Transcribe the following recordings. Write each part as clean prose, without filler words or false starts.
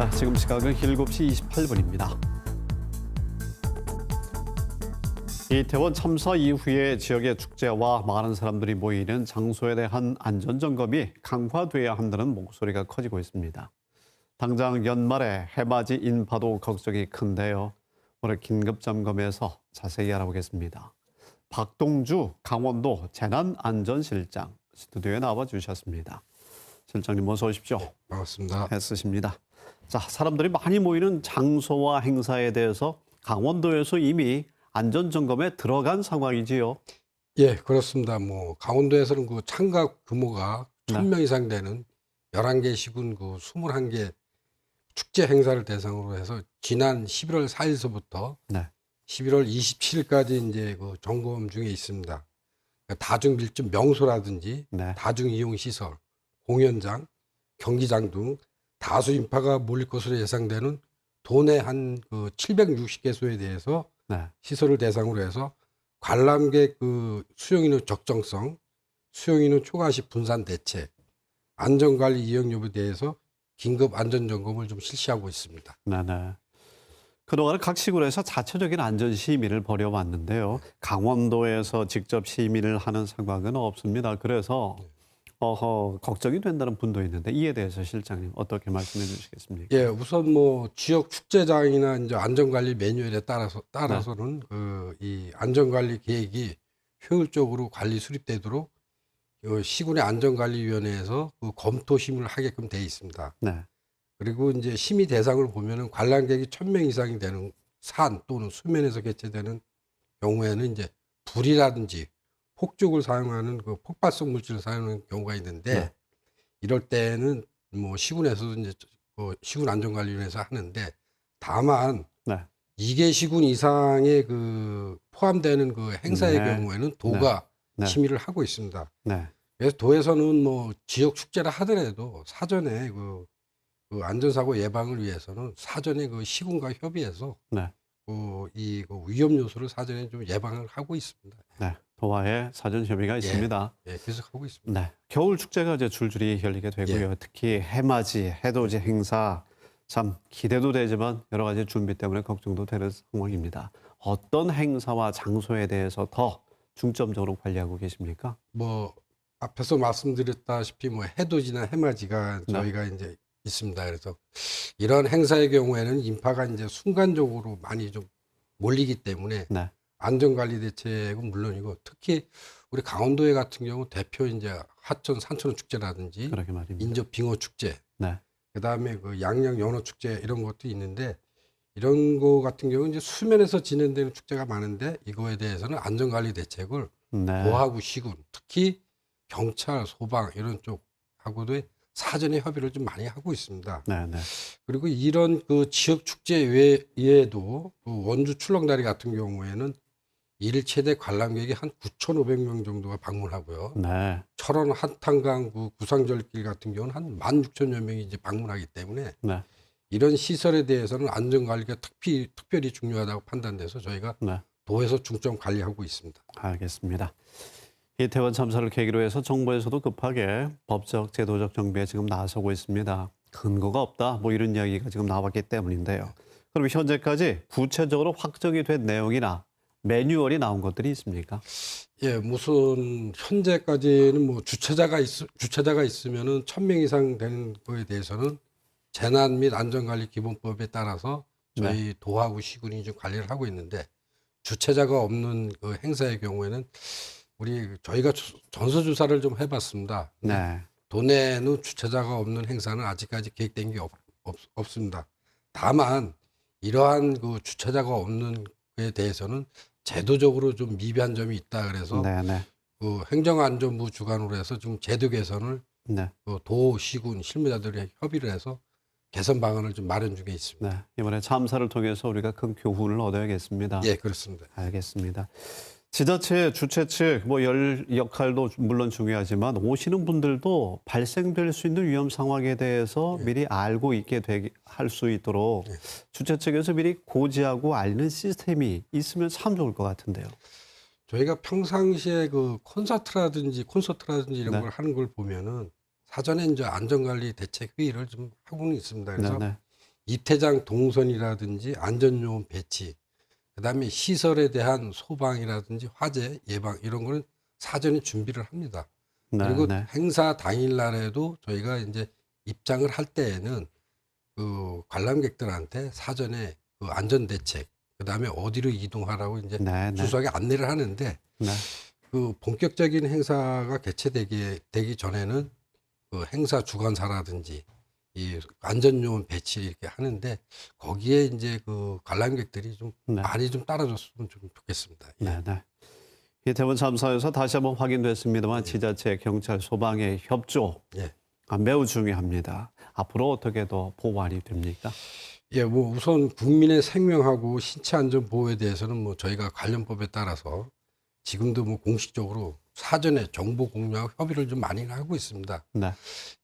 자, 지금 시각은 7시 28분입니다. 이태원 참사 이후에 지역의 축제와 많은 사람들이 모이는 장소에 대한 안전점검이 강화돼야 한다는 목소리가 커지고 있습니다. 당장 연말에 해맞이 인파도 걱정이 큰데요. 오늘 긴급점검에서 자세히 알아보겠습니다. 박동주 강원도 재난안전실장 스튜디오에 나와 주셨습니다. 실장님 어서 오십시오. 반갑습니다. 애쓰십니다. 자, 사람들이 많이 모이는 장소와 행사에 대해서 강원도에서 이미 안전점검에 들어간 상황이지요. 예, 그렇습니다. 강원도에서는 그 참가 규모가 네. 1,000명 이상 되는 11개 시군 그 21개 축제 행사를 대상으로 해서 지난 11월 4일서부터 네. 11월 27일까지 이제 그 점검 중에 있습니다. 그러니까 다중 밀집 명소라든지 네. 다중 이용 시설, 공연장, 경기장 등 다수 인파가 몰릴 것으로 예상되는 도내 한 그 760개소에 대해서 네. 시설을 대상으로 해서 관람객 그 수용인의 적정성, 수용인의 초과시 분산 대책, 안전관리 이행 여부에 대해서 긴급 안전점검을 좀 실시하고 있습니다. 네네. 그동안 각 시군에서 자체적인 안전 시민을 벌여왔는데요. 강원도에서 직접 시민을 하는 상황은 없습니다. 그래서 걱정이 된다는 분도 있는데 이에 대해서 실장님 어떻게 말씀해 주시겠습니까? 예, 우선 지역 축제장이나 이제 안전관리 매뉴얼에 따라서는 이 안전관리 계획이 효율적으로 관리 수립되도록 시군의 안전관리위원회에서 그 검토심을 하게끔 돼 있습니다. 네. 그리고 이제 심의 대상을 보면은 관람객이 1,000명 이상이 되는 산 또는 수면에서 개최되는 경우에는 이제 불이라든지 폭죽을 사용하는 그 폭발성 물질을 사용하는 경우가 있는데 네. 이럴 때는 시군에서도 이제 시군 안전관리위원회에서 하는데 다만 네. 2개 시군 이상의 그 포함되는 그 행사의 네. 경우에는 도가 네. 심의를 하고 있습니다. 네. 그래서 도에서는 지역 축제라 하더라도 사전에 그 안전사고 예방을 위해서는 사전에 그 시군과 협의해서 네. 그 위험 요소를 사전에 좀 예방을 하고 있습니다. 네. 도와의 사전 협의가 있습니다. 예, 계속 하고 있습니다. 네. 겨울 축제가 이제 줄줄이 열리게 되고요. 특히 해맞이, 해돋이 행사 참 기대도 되지만 여러 가지 준비 때문에 걱정도 되는 상황입니다. 어떤 행사와 장소에 대해서 더 중점적으로 관리하고 계십니까? 앞에서 말씀드렸다시피 해돋이나 해맞이가 네. 저희가 이제 있습니다. 그래서 이런 행사의 경우에는 인파가 이제 순간적으로 많이 좀 몰리기 때문에 네. 안전관리 대책은 물론이고 특히 우리 강원도에 같은 경우 대표 이제 하천 산천어 축제라든지 그러게 말입니다. 인접 빙어 축제, 네. 그다음에 그 양양 연어 축제 이런 것도 있는데 이런 거 같은 경우는 이제 수면에서 진행되는 축제가 많은데 이거에 대해서는 안전관리 대책을 네. 도하고 시군, 특히 경찰, 소방 이런 쪽하고도 사전에 협의를 좀 많이 하고 있습니다. 네. 네. 그리고 이런 그 지역 축제 외에도 그 원주 출렁다리 같은 경우에는 일 최대 관람객이 한 9,500명 정도가 방문하고요. 네. 철원 한탄강 구상절길 같은 경우는 한 16,000여 명이 이제 방문하기 때문에 네. 이런 시설에 대해서는 안전관리가 특별히 중요하다고 판단돼서 저희가 네. 도에서 중점 관리하고 있습니다. 알겠습니다. 이태원 참사를 계기로 해서 정부에서도 급하게 법적, 제도적 정비에 지금 나서고 있습니다. 근거가 없다, 이런 이야기가 지금 나왔기 때문인데요. 그럼 현재까지 구체적으로 확정이 된 내용이나 매뉴얼이 나온 것들이 있습니까? 예, 무슨 현재까지는 주최자가 있으면은 1,000명 이상 되는 거에 대해서는 재난 및 안전관리 기본법에 따라서 저희 도하고 시군이 좀 관리를 하고 있는데 주최자가 없는 그 행사의 경우에는 저희가 전수조사를 좀 해봤습니다. 네. 도내는 주최자가 없는 행사는 아직까지 계획된 게 없습니다. 다만 이러한 그 주최자가 없는 거에 대해서는 제도적으로 좀 미비한 점이 있다 그래서 네. 그 행정안전부 주관으로 해서 지금 제도 개선을 네. 도, 시군, 실무자들이 협의를 해서 개선 방안을 좀 마련 중에 있습니다. 네. 이번에 참사를 통해서 우리가 큰 교훈을 얻어야겠습니다. 예, 그렇습니다. 알겠습니다. 지자체, 주최 측, 역할도 물론 중요하지만 오시는 분들도 발생될 수 있는 위험 상황에 대해서 미리 알고 있게 할 수 있도록 주최 측에서 미리 고지하고 알리는 시스템이 있으면 참 좋을 것 같은데요. 저희가 평상시에 그 콘서트라든지 이런 걸 하는 걸 보면은 사전에 이제 안전관리 대책 회의를 좀 하고는 있습니다. 그래서 이태장 동선이라든지 안전요원 배치, 그다음에 시설에 대한 소방이라든지 화재 예방 이런 거는 사전에 준비를 합니다. 네, 그리고 네. 행사 당일날에도 저희가 이제 입장을 할 때에는 그 관람객들한테 사전에 그 안전 대책, 그다음에 어디로 이동하라고 이제 네, 네. 주소하게 안내를 하는데 네. 그 본격적인 행사가 되기 전에는 그 행사 주관사라든지 이 안전요원 배치 이렇게 하는데 거기에 이제 그 관람객들이 좀 네. 많이 좀 따라줬으면 좀 좋겠습니다. 예. 네, 네. 이태원 참사에서 다시 한번 확인됐습니다만 지자체, 경찰, 소방의 협조 예. 매우 중요합니다. 앞으로 어떻게 더 보완이 됩니까? 예, 뭐 우선 국민의 생명하고 신체 안전 보호에 대해서는 뭐 저희가 관련법에 따라서 지금도 뭐 공식적으로 사전에 정보 공유하고 협의를 좀 많이 하고 있습니다. 네,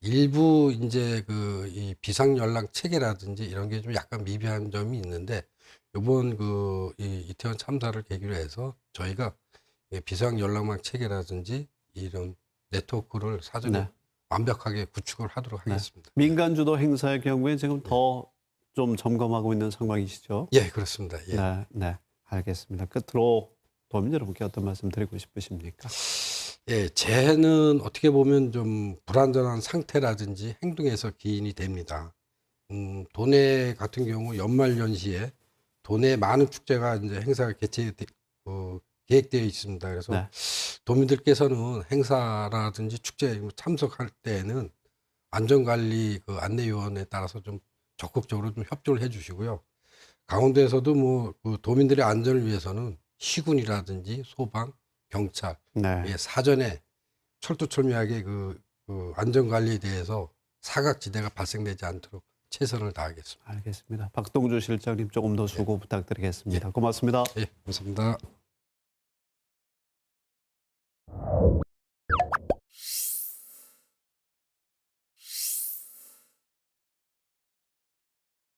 일부 이제 그 이 비상 연락 체계라든지 이런 게 좀 약간 미비한 점이 있는데 이번 그 이 이태원 참사를 계기로 해서 저희가 이 비상 연락망 체계라든지 이런 네트워크를 사전에 네. 완벽하게 구축을 하도록 하겠습니다. 민간 주도 행사의 경우에 지금 더 좀 점검하고 있는 상황이시죠? 예, 그렇습니다. 예. 네, 네. 알겠습니다. 끝으로 도민 여러분께 어떤 말씀 드리고 싶으십니까? 예, 재해는 어떻게 보면 좀 불안전한 상태라든지 행동에서 기인이 됩니다. 도내 같은 경우 연말 연시에 도내 많은 축제가 이제 행사가 계획되어 있습니다. 그래서 네. 도민들께서는 행사라든지 축제에 참석할 때에는 안전관리 그 안내요원에 따라서 좀 적극적으로 좀 협조를 해주시고요. 강원도에서도 뭐 그 도민들의 안전을 위해서는 시군이라든지 소방, 경찰 네. 예, 사전에 철두철미하게 그 안전관리에 대해서 사각지대가 발생되지 않도록 최선을 다하겠습니다. 알겠습니다. 박동주 실장님 조금 더 수고 부탁드리겠습니다. 고맙습니다. 예, 감사합니다.